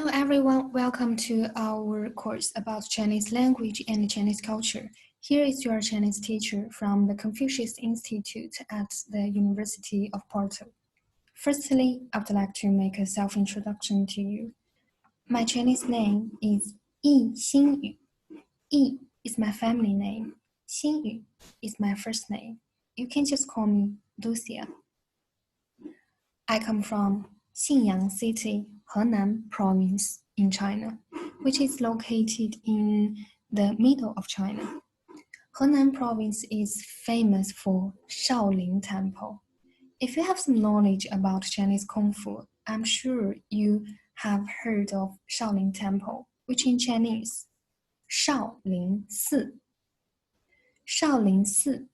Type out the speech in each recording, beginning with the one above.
Hello everyone, welcome to our course about Chinese language and Chinese culture. Here is your Chinese teacher from the Confucius Institute at the University of Porto. Firstly, I would like to make a self-introduction to you. My Chinese name is Yi Xinyu. Yi is my family name. Xinyu is my first name. You can just call me Lucia. I come from Xinyang City, Henan Province in China, which is located in the middle of China. Henan Province is famous for Shaolin Temple. If you have some knowledge about Chinese Kung Fu, I'm sure you have heard of Shaolin Temple, which in Chinese, Shaolin Si. Shaolin Si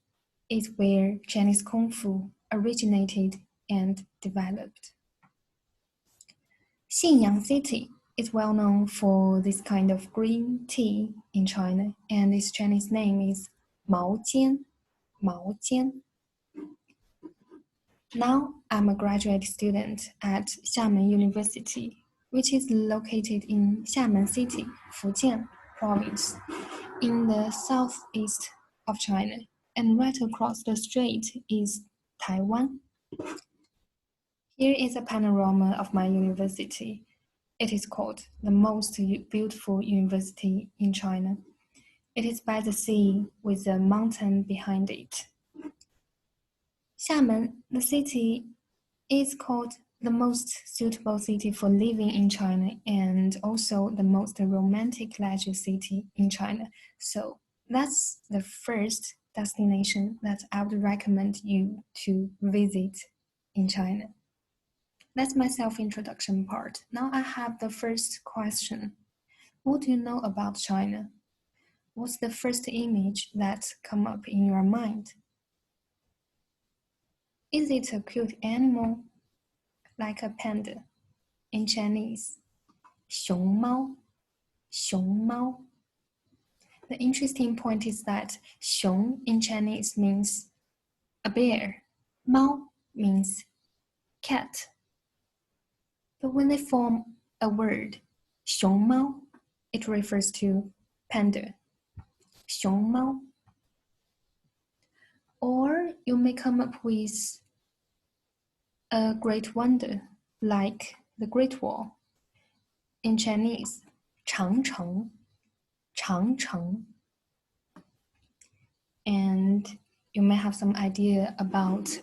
is where Chinese Kung Fu originated and developed. Xinyang City is well known for this kind of green tea in China, and its Chinese name is Maojian. Now I'm a graduate student at Xiamen University, which is located in Xiamen City, Fujian Province, in the southeast of China, and right across the strait is Taiwan. Here is a panorama of my university. It is called the most beautiful university in China. It is by the sea with a mountain behind it. Xiamen, the city, is called the most suitable city for living in China and also the most romantic leisure city in China. So that's the first destination that I would recommend you to visit in China. That's my self-introduction part. Now I have the first question. What do you know about China? What's the first image that come up in your mind? Is it a cute animal? Like a panda. In Chinese, 熊猫. The interesting point is that 熊 in Chinese means a bear. 猫 means cat. But when they form a word, 熊猫, it refers to panda. 熊猫. Or you may come up with a great wonder, like the Great Wall. In Chinese, 长城. And you may have some idea about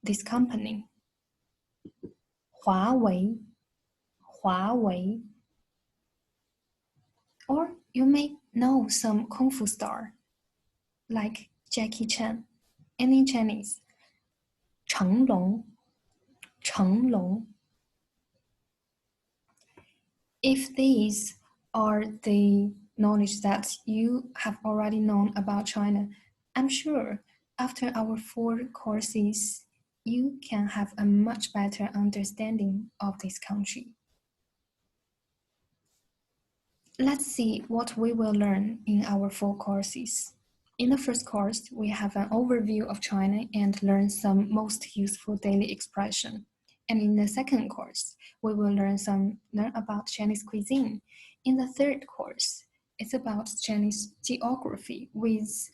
this company. Huawei. Or you may know some Kung Fu star, like Jackie Chan. And in Chinese, 成龙. If these are the knowledge that you have already known about China, I'm sure after our 4 courses, you can have a much better understanding of this country. Let's see what we will learn in our 4 courses. In the first course, we have an overview of China and learn some most useful daily expression. And in the second course, we will learn about Chinese cuisine. In the third course, it's about Chinese geography with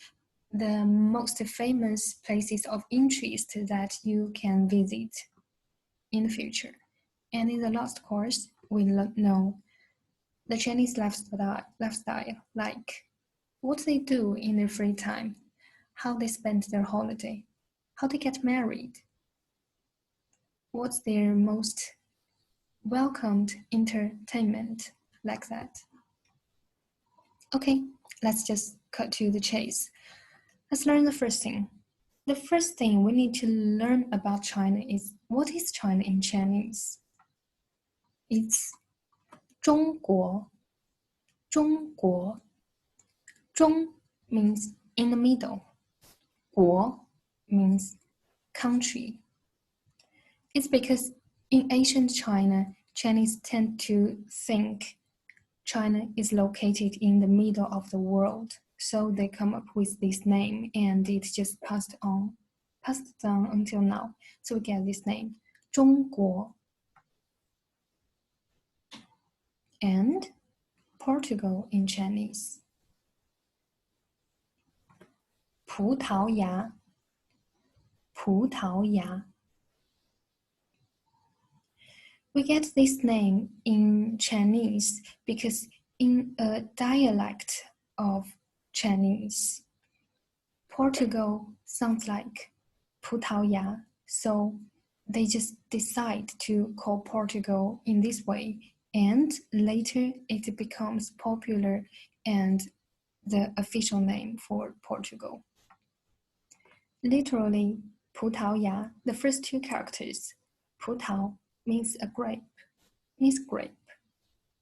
the most famous places of interest that you can visit in the future. And in the last course, we know the Chinese lifestyle, like what they do in their free time, how they spend their holiday, how they get married, what's their most welcomed entertainment, like that. Okay, let's just cut to the chase. Let's learn the first thing. The first thing we need to learn about China is, what is China in Chinese? It's 中国. 中 means in the middle. 国 means country. It's because in ancient China, Chinese tend to think China is located in the middle of the world. So they come up with this name and it's just passed down until now. So we get this name, 中国. and Portugal in Chinese. 葡萄牙，葡萄牙。We get this name in Chinese because in a dialect of Chinese, Portugal sounds like 葡萄牙, so they just decide to call Portugal in this way, and later it becomes popular and the official name for Portugal. Literally, 葡萄牙, the first two characters, 葡萄 means a grape,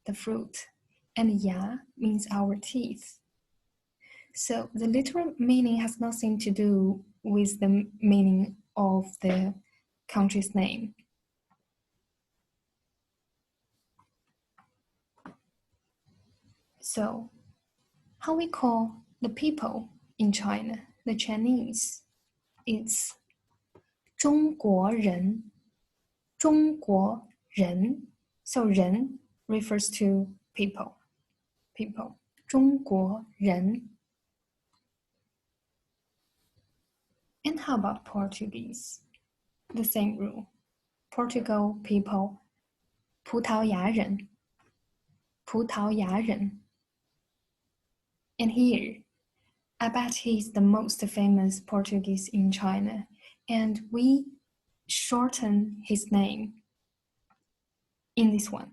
the fruit, and 牙 means our teeth. So the literal meaning has nothing to do with the meaning of the country's name. So, how we call the people in China, the Chinese, it's 中国人, 中国人. So 人 refers to people, 中国人. And how about Portuguese? The same rule. Portugal people, 葡萄牙人, 葡萄牙人. And here, I bet he's the most famous Portuguese in China, and we shorten his name in this one.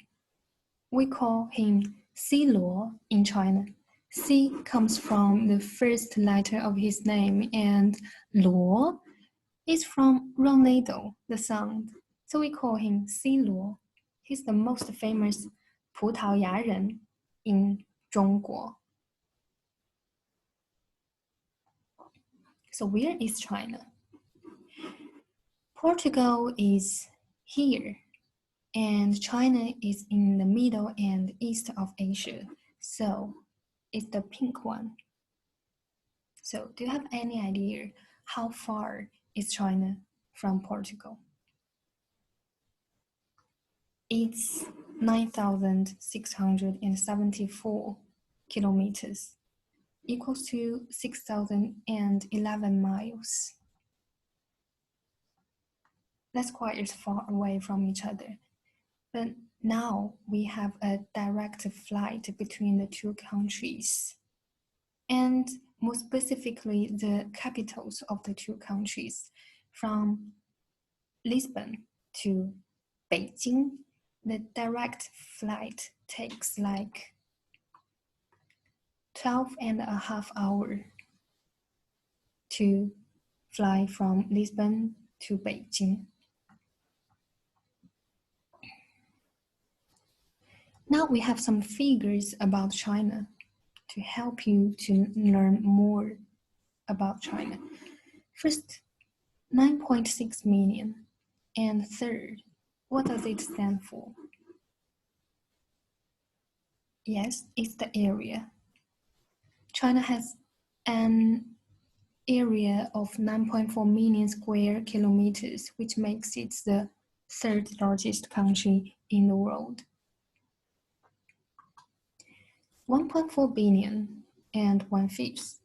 We call him C. Luo in China. C comes from the first letter of his name, and Luo is from Ronaldo, the sound. So we call him C. Luo. He's the most famous 葡萄牙人 in 中国. So where is China? Portugal is here, and China is in the middle and east of Asia. So it's the pink one. So do you have any idea how far is China from Portugal? It's 9,674 kilometers, equals to 6,011 miles. That's quite far away from each other. But now we have a direct flight between the two countries. And more specifically, the capitals of the two countries. From Lisbon to Beijing, the direct flight takes like 12.5 hours to fly from Lisbon to Beijing. Now we have some figures about China to help you to learn more about China. First, 9.6 million. And third, what does it stand for? Yes, it's the area. China has an area of 9.4 million square kilometers, which makes it the third largest country in the world. 1.4 billion and 1/5.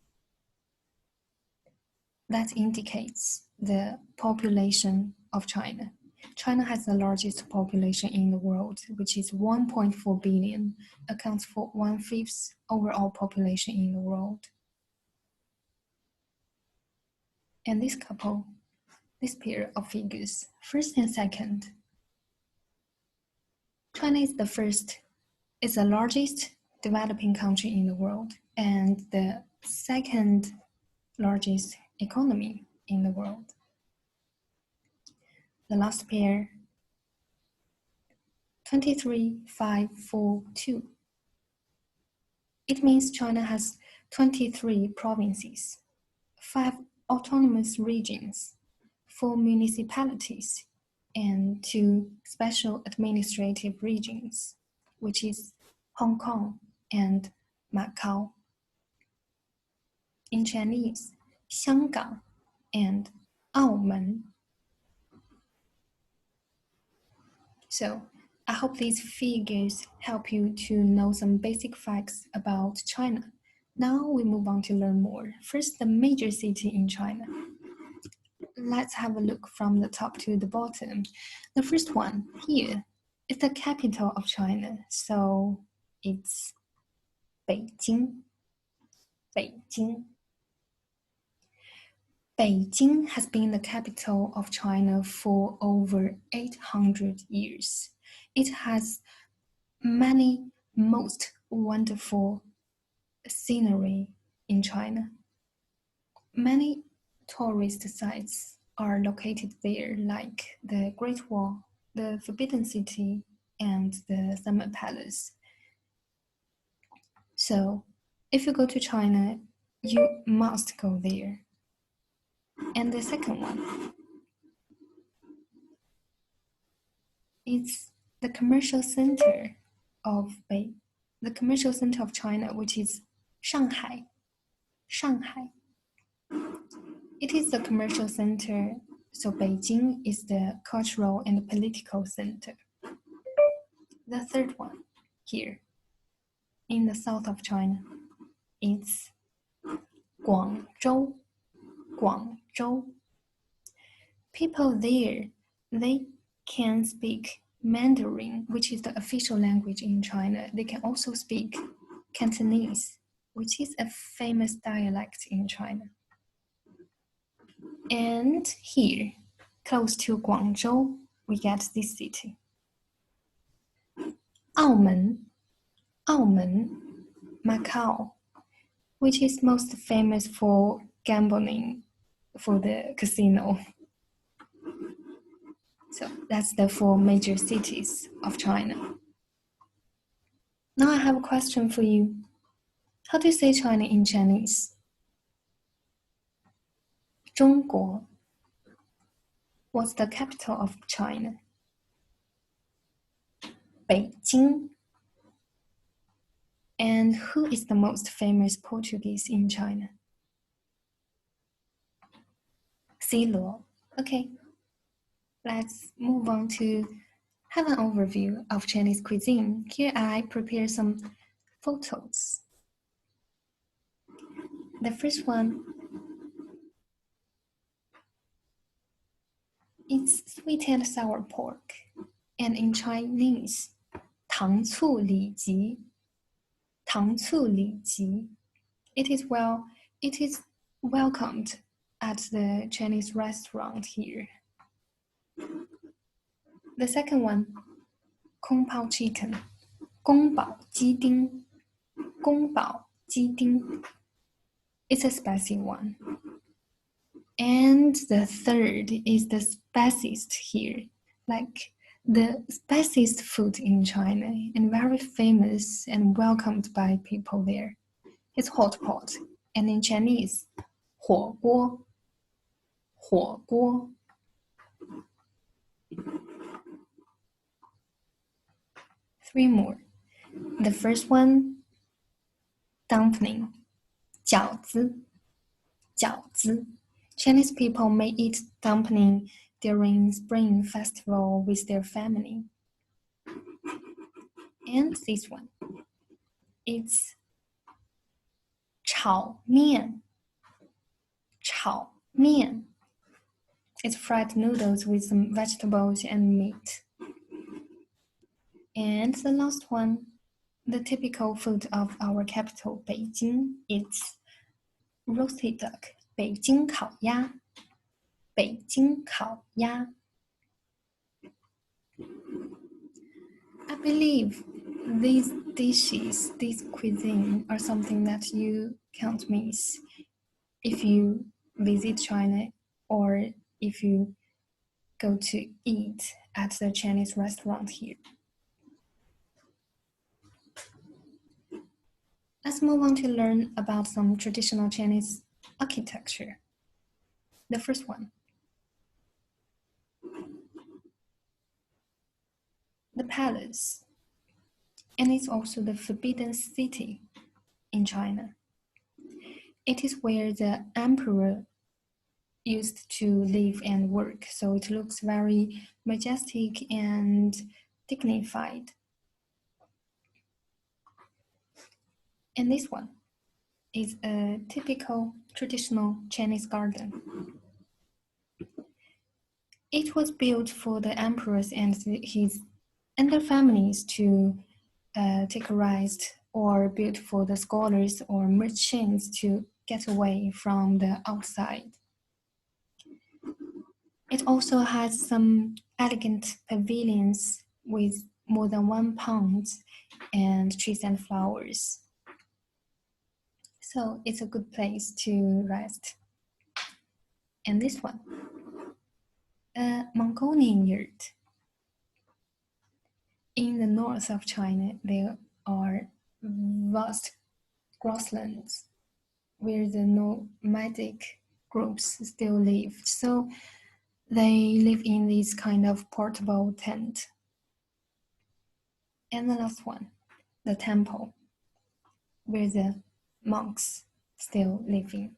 That indicates the population of China. China has the largest population in the world, which is 1.4 billion, accounts for 1/5 overall population in the world. And this pair of figures, first and second, China is the largest developing country in the world and the second largest economy in the world. The last pair, 23,542. It means China has 23 provinces, 5 autonomous regions, 4 municipalities, and 2 special administrative regions, which is Hong Kong and Macau. In Chinese, 香港 and 澳门. So I hope these figures help you to know some basic facts about China. Now we move on to learn more. First, the major city in China. Let's have a look from the top to the bottom. The first one here is the capital of China, so it's Beijing. Beijing. Beijing has been the capital of China for over 800 years. It has many most wonderful scenery in China. Many tourist sites are located there, like the Great Wall, the Forbidden City, and the Summer Palace. So, if you go to China, you must go there. And the second one is the commercial center of China, which is Shanghai. Shanghai. It is the commercial center, so Beijing is the cultural and political center. The third one here in the south of China is Guangzhou. Guangzhou. People there, they can speak Mandarin, which is the official language in China. They can also speak Cantonese, which is a famous dialect in China. And here, close to Guangzhou, we get this city. Aumen, Macau, which is most famous for gambling, for the casino. So that's the 4 major cities of China. Now I have a question for you. How do you say China in Chinese? 中国. What's the capital of China? Beijing. And who is the most famous Portuguese in China? C. Luo. Okay. Let's move on to have an overview of Chinese cuisine. Here I prepare some photos. The first one is sweet and sour pork, and in Chinese, 糖醋里脊. 糖醋里脊. It is welcomed at the Chinese restaurant here. The second one, 空泡 chicken, 宫保鸡丁. 宫保鸡丁. It's a spicy one. And the third is the spiciest here, like the spiciest food in China and very famous and welcomed by people there. It's hot pot, and in Chinese, 火锅. 火锅. Three more. The first one, dumpling, 饺子. 饺子. Chinese people may eat dumpling during Spring Festival with their family. And this one, it's 炒面. 炒面. It's fried noodles with some vegetables and meat. And the last one, the typical food of our capital, Beijing, it's roasted duck, 北京烤鸭. 北京烤鸭. I believe these dishes, this cuisine, are something that you can't miss if you visit China or if you go to eat at the Chinese restaurant here. Let's move on to learn about some traditional Chinese architecture. The first one, the palace, and it's also the Forbidden City in China. It is where the emperor used to live and work, so it looks very majestic and dignified. And this one is a typical traditional Chinese garden. It was built for the emperors and their families to take a rest, or built for the scholars or merchants to get away from the outside. It also has some elegant pavilions with more than 1 pond and trees and flowers. So it's a good place to rest. And this one, a Mongolian yurt. In the north of China, there are vast grasslands where the nomadic groups still live. So they live in this kind of portable tent. And the last one, the temple, where the monks still live in.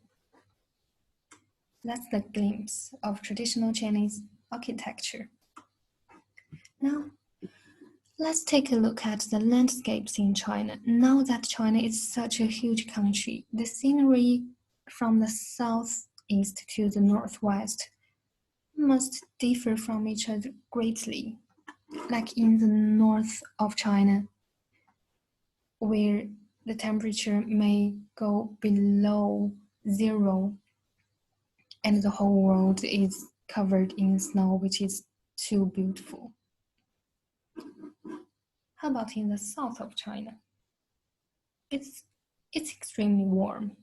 That's the glimpse of traditional Chinese architecture. Now, let's take a look at the landscapes in China. Now that China is such a huge country, the scenery from the southeast to the northwest must differ from each other greatly. Like in the north of China, where the temperature may go below 0 and the whole world is covered in snow, which is too beautiful. How about in the south of China? It's extremely warm.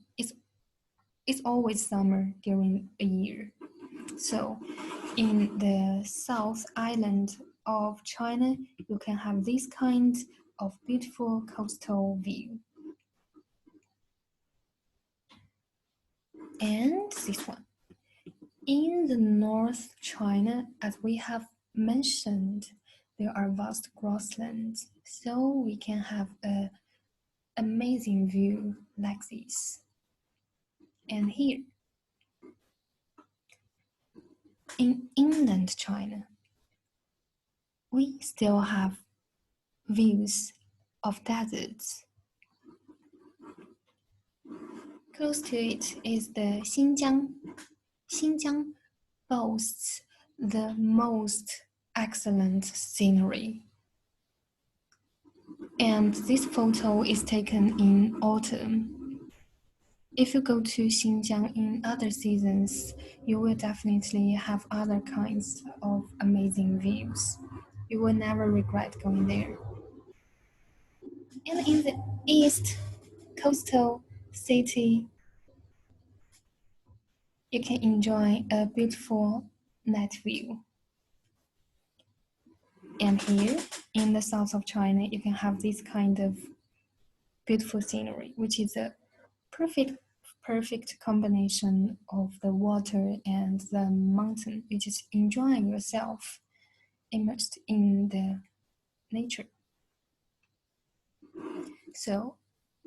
It's always summer during a year. So in the South Island of China, you can have this kind of beautiful coastal view. And this one. In the North China, as we have mentioned, there are vast grasslands, so we can have an amazing view like this. And here, in inland China, we still have views of deserts. Close to it is the Xinjiang. Xinjiang boasts the most excellent scenery. And this photo is taken in autumn. If you go to Xinjiang in other seasons, you will definitely have other kinds of amazing views. You will never regret going there. And in the east coastal city, you can enjoy a beautiful night view. And here in the south of China, you can have this kind of beautiful scenery, which is a perfect combination of the water and the mountain. You just enjoying yourself immersed in the nature. So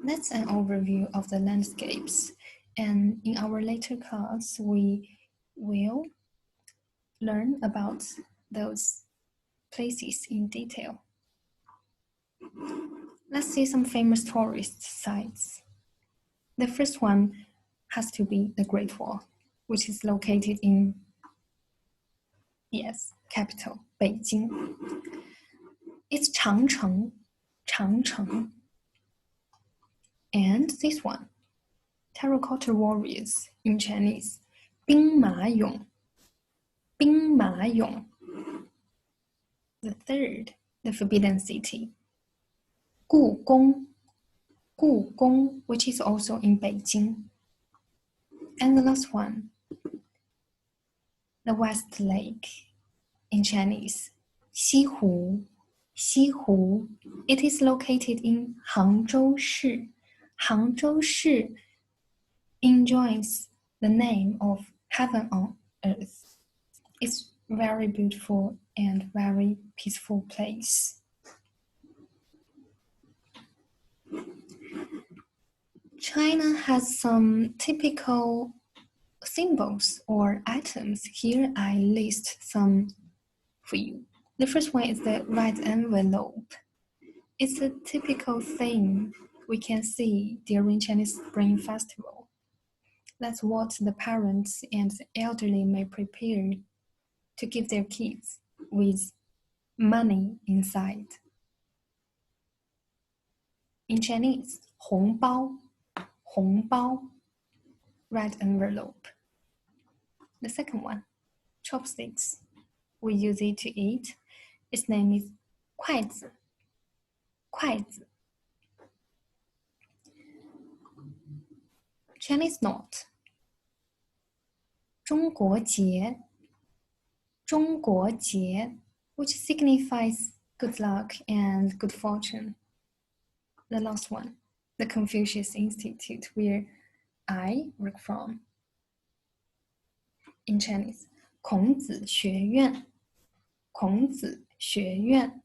that's an overview of the landscapes. And in our later class, we will learn about those places in detail. Let's see some famous tourist sites. The first one has to be the Great Wall, which is located in, yes, capital, Beijing. It's Changcheng. And this one, terracotta warriors in Chinese, 兵马俑. The third, the Forbidden City, 故宫, which is also in Beijing. And the last one, the West Lake in Chinese, 西湖. It is located in Hangzhou Shi. Hangzhou Shi enjoys the name of heaven on earth. It's very beautiful and very peaceful place. China has some typical symbols or items. Here I list some for you. The first one is the red envelope. It's a typical thing we can see during Chinese Spring Festival. That's what the parents and the elderly may prepare to give their kids with money inside. In Chinese, 红包, 红包, red envelope. The second one, chopsticks. We use it to eat. Its name is 筷子, 筷子. Chinese note. 中国结, 中国结, which signifies good luck and good fortune. The last one, the Confucius Institute, where I work from. In Chinese, 孔子学院, 孔子学院,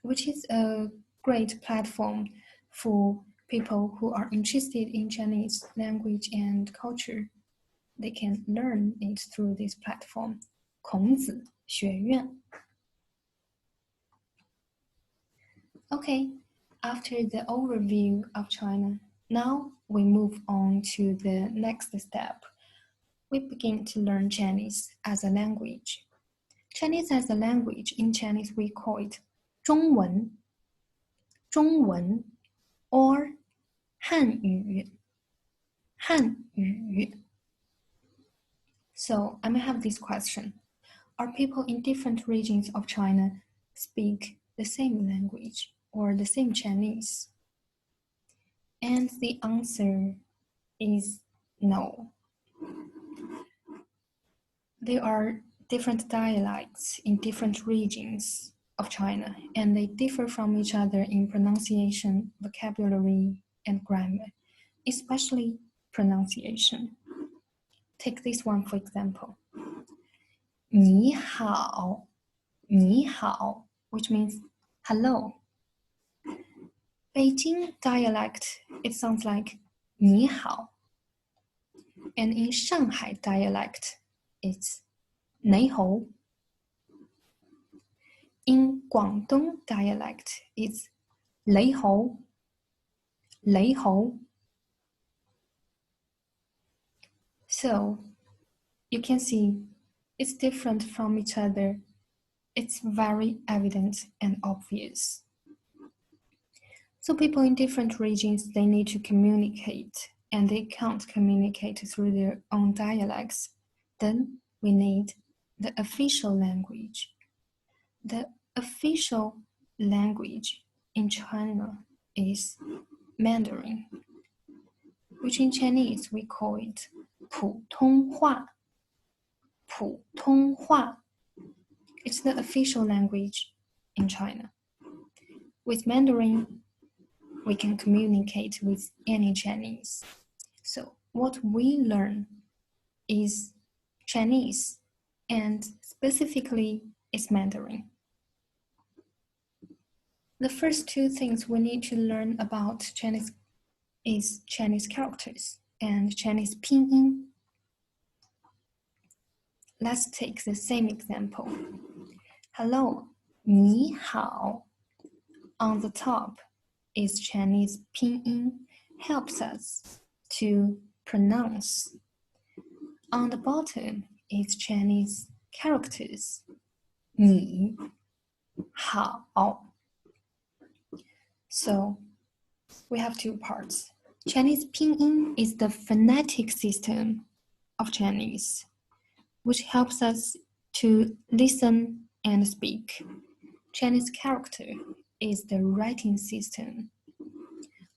which is a great platform for people who are interested in Chinese language and culture. They can learn it through this platform, 孔子学院. Okay, after the overview of China, now we move on to the next step. We begin to learn Chinese as a language. Chinese as a language, in Chinese we call it 中文, 中文, or 汉语, 汉语. So I may have this question. Are people in different regions of China speak the same language or the same Chinese? And the answer is no. There are different dialects in different regions of China, and they differ from each other in pronunciation, vocabulary, and grammar, especially pronunciation. Take this one for example. 你好, 你好, which means hello. Beijing dialect, it sounds like 你好. And in Shanghai dialect, it's 你好. In Guangdong dialect, it's 你好, 你好. So, you can see it's different from each other. It's very evident and obvious. So people in different regions, they need to communicate, and they can't communicate through their own dialects. Then we need the official language. The official language in China is Mandarin, which in Chinese we call it 普通话. 普通话. It's the official language in China. With Mandarin, we can communicate with any Chinese. So what we learn is Chinese, and specifically is Mandarin. The first two things we need to learn about Chinese is Chinese characters and Chinese pinyin. Let's take the same example. Hello, 你好. On the top is Chinese pinyin, helps us to pronounce. On the bottom is Chinese characters, 你好. So we have two parts. Chinese pinyin is the phonetic system of Chinese, which helps us to listen and speak. Chinese character is the writing system.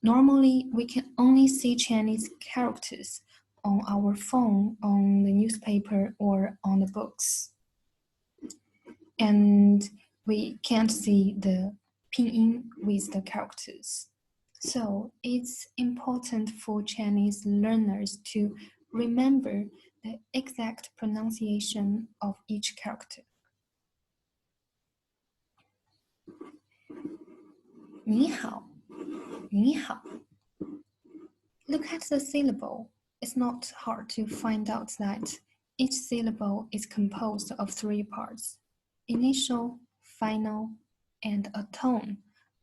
Normally, we can only see Chinese characters on our phone, on the newspaper, or on the books. And we can't see the pinyin with the characters. So it's important for Chinese learners to remember the exact pronunciation of each character. 你好, 你好. Look at the syllable. It's not hard to find out that each syllable is composed of three parts: initial, final and a tone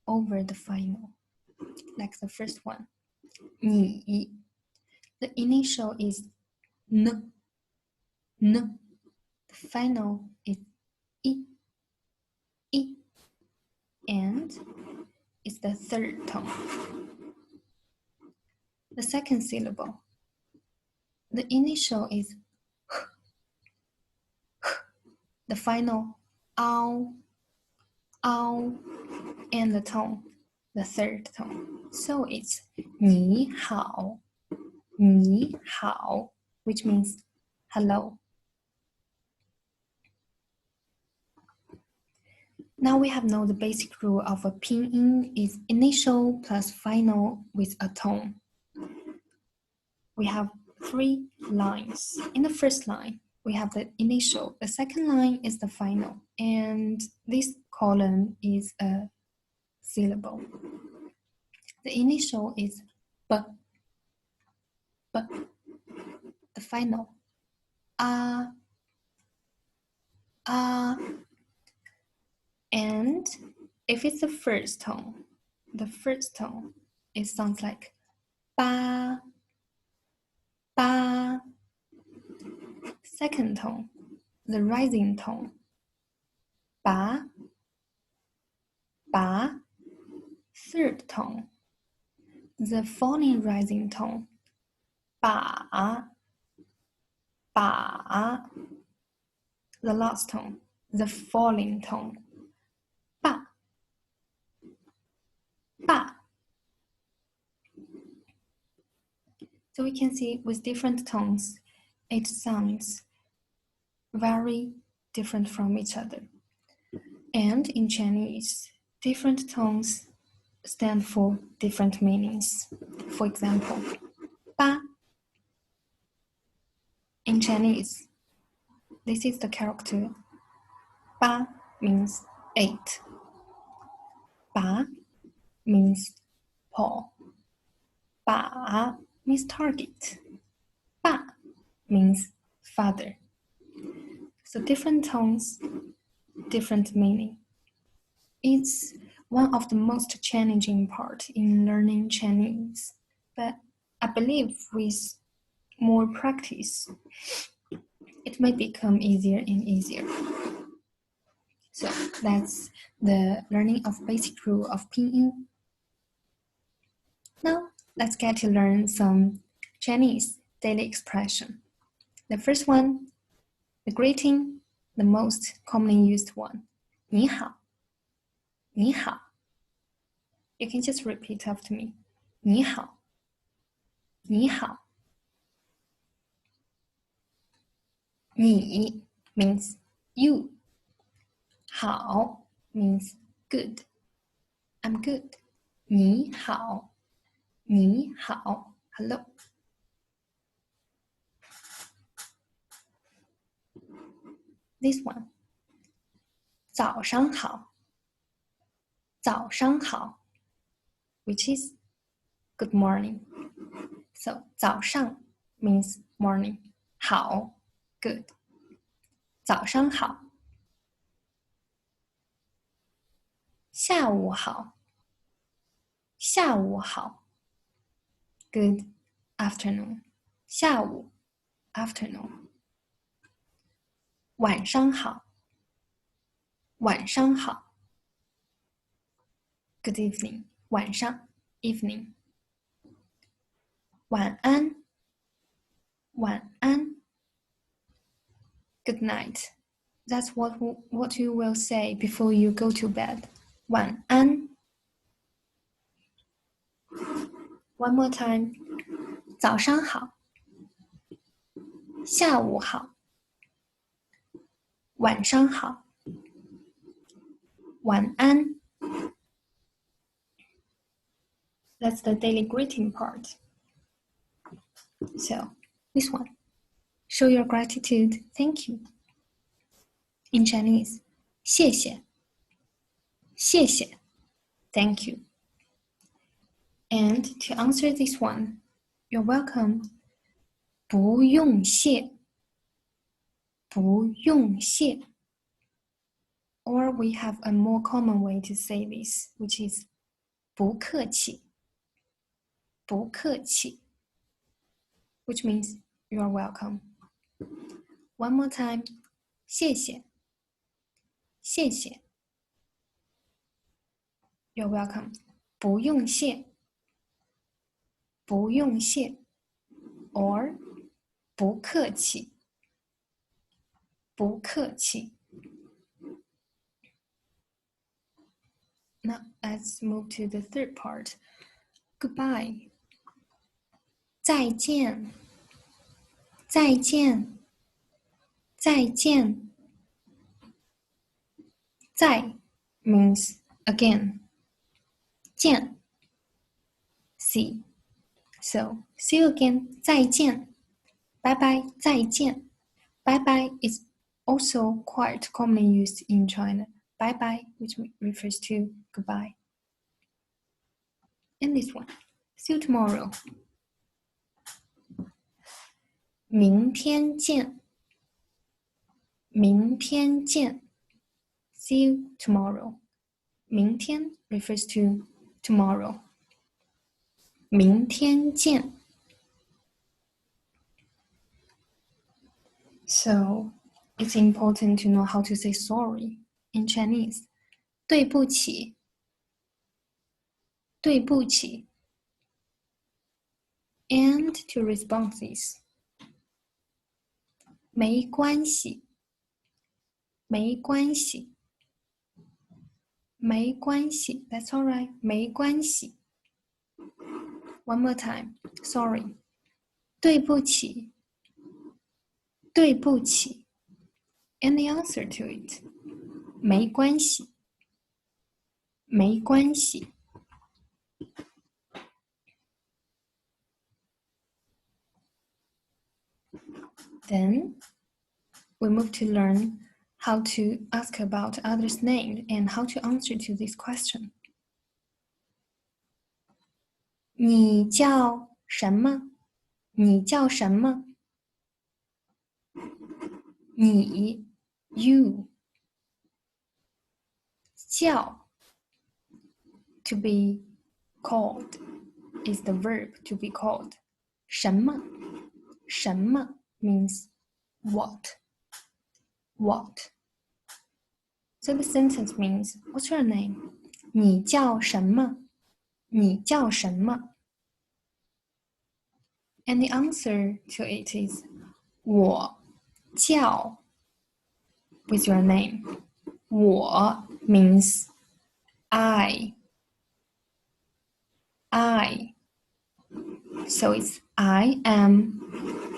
over the final, like the first one. 你 The initial is n. The final is i, and it's the third tone. The second syllable. The initial is the final ow, and the tone, the third tone. So it's 你好, which means hello. Now we have known the basic rule of a pinyin is initial plus final with a tone. We have 3 lines. In the first line, we have the initial. The second line is the final. And this column is a syllable. The initial is b. The final, a. And if it's the first tone, it sounds like ba. Second tone, the rising tone, ba. Third tone, the falling rising tone, ba. The last tone, the falling tone, ba. So we can see with different tones, it sounds very different from each other. And in Chinese, different tones stand for different meanings. For example, ba. In Chinese, this is the character. Ba means 8. Ba means paw. Ba means target. Ba means father. So different tones, different meaning. It's one of the most challenging part in learning Chinese, but I believe with more practice, it may become easier and easier. So that's the learning of basic rule of pinyin. Now let's get to learn some Chinese daily expression. The first one, the greeting, the most commonly used one. 你好,你好. You can just repeat after me. 你好,你好. 你 means you. 好 means good. I'm good. 你好,你好. Hello. This one. 早上好,早上好, which is good morning. So 早上 means morning. 好 good. 早上好. 下午好. 下午好. Good afternoon. 下午 afternoon. 晚上好. 晚上好. Good evening. 晚上 evening. 晚安. 晚安. Good night. That's what you will say before you go to bed. 晚安. One more time. 早上好. 下午好. 晚上好. 晚安. That's the daily greeting part. So, this one. Show your gratitude. Thank you. In Chinese, 谢谢. 谢谢. Thank you. And to answer this one, you're welcome. 不用谢. 不用谢. Or we have a more common way to say this, which is 不客气,不客气, which means you are welcome. One more time, 谢谢,谢谢. You're welcome. 不用谢,不用谢. Or 不客气,不客气. Now let's move to the third part. Goodbye. 再见,再见,再见. 再 means again. 见 see. So see you again. 再见. Bye bye. 再见. Bye bye is also quite commonly used in China. Bye bye, which refers to goodbye. And this one. See you tomorrow. 明天见. 明天见. See you tomorrow. 明天 refers to tomorrow. 明天见. So it's important to know how to say sorry in Chinese. 对不起,对不起. And to responses. 没关系,没关系. 没关系, that's alright. 没关系. One more time. Sorry. 对不起,对不起. And the answer to it. 没关系,没关系. Then we move to learn how to ask about others' name and how to answer to this question. 你叫什么?你叫什么?你 you. 叫 to be called is the verb to be called. 什么?什么 means what. What. So the sentence means, what's your name? 你叫什么?你叫什么? And the answer to it is 我叫 with your name. 我 means I. So it's I am.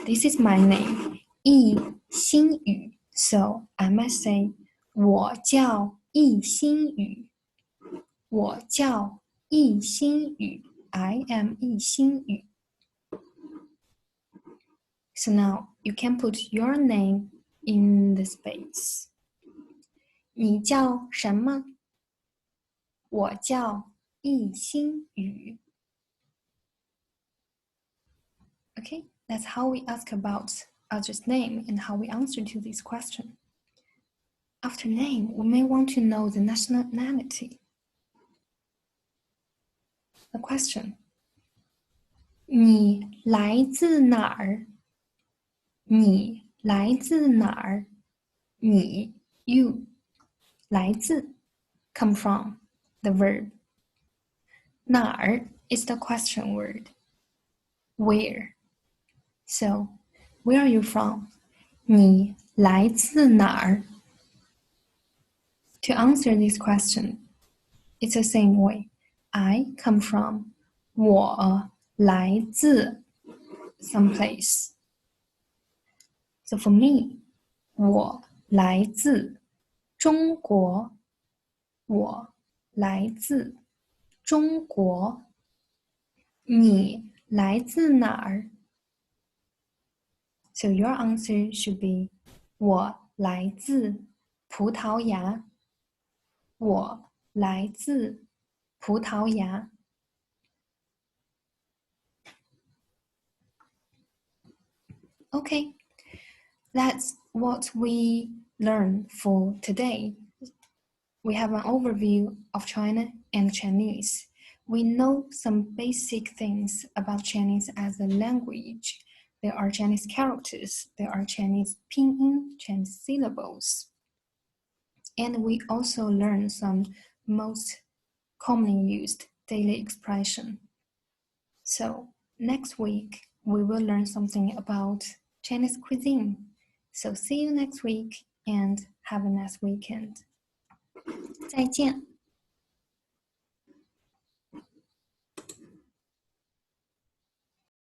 This is my name. 易星宇. So I must say 我叫易星宇. 我叫易星宇. I am 易星宇. So now you can put your name in the space. 你叫什么?我叫易星宇. Okay, that's how we ask about others' name and how we answer to this question. After name, we may want to know the nationality. The question. 你来自哪儿?你来自哪儿?你 you. 来自 come from the verb. 哪儿 is the question word. Where? So, where are you from? 你来自哪儿? To answer this question, it's the same way. I come from 我来自 someplace. So for me, 我来自中国. 我来自中国. 你来自哪儿? So your answer should be 我来自葡萄牙. 我来自葡萄牙. Okay, that's what we learned for today. we have an overview of China and Chinese. We know some basic things about Chinese as a language. There are Chinese characters, there are Chinese pinyin, Chinese syllables. And we also learn some most commonly used daily expression. So next week, we will learn something about Chinese cuisine. So see you next week and have a nice weekend. 再见。